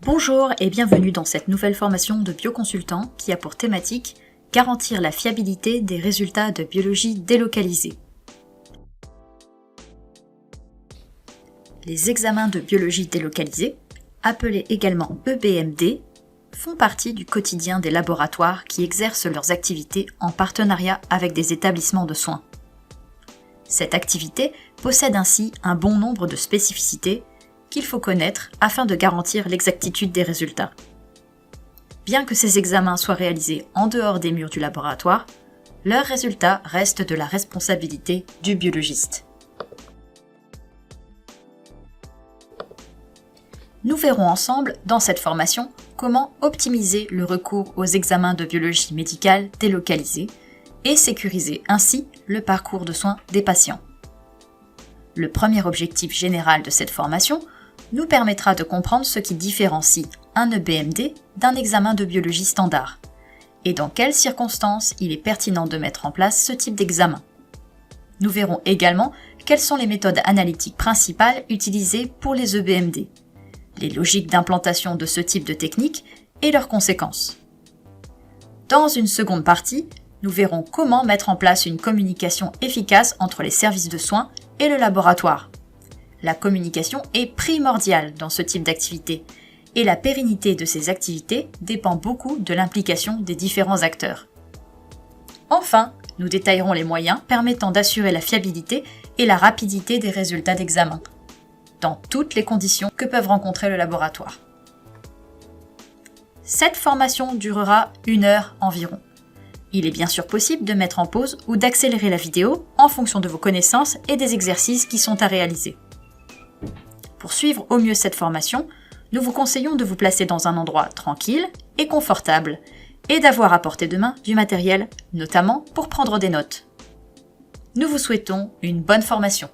Bonjour et bienvenue dans cette nouvelle formation de bioconsultant qui a pour thématique garantir la fiabilité des résultats de biologie délocalisée. Les examens de biologie délocalisée, appelés également EBMD, font partie du quotidien des laboratoires qui exercent leurs activités en partenariat avec des établissements de soins. Cette activité possède ainsi un bon nombre de spécificités qu'il faut connaître afin de garantir l'exactitude des résultats. Bien que ces examens soient réalisés en dehors des murs du laboratoire, leurs résultats restent de la responsabilité du biologiste. Nous verrons ensemble, dans cette formation, comment optimiser le recours aux examens de biologie médicale délocalisés et sécuriser ainsi le parcours de soins des patients. Le premier objectif général de cette formation nous permettra de comprendre ce qui différencie un EBMD d'un examen de biologie standard, et dans quelles circonstances il est pertinent de mettre en place ce type d'examen. Nous verrons également quelles sont les méthodes analytiques principales utilisées pour les EBMD, les logiques d'implantation de ce type de technique et leurs conséquences. Dans une seconde partie, nous verrons comment mettre en place une communication efficace entre les services de soins et le laboratoire. La communication est primordiale dans ce type d'activité, et la pérennité de ces activités dépend beaucoup de l'implication des différents acteurs. Enfin, nous détaillerons les moyens permettant d'assurer la fiabilité et la rapidité des résultats d'examen, dans toutes les conditions que peuvent rencontrer le laboratoire. Cette formation durera 1 heure environ. Il est bien sûr possible de mettre en pause ou d'accélérer la vidéo en fonction de vos connaissances et des exercices qui sont à réaliser. Pour suivre au mieux cette formation, nous vous conseillons de vous placer dans un endroit tranquille et confortable et d'avoir à portée de main du matériel, notamment pour prendre des notes. Nous vous souhaitons une bonne formation.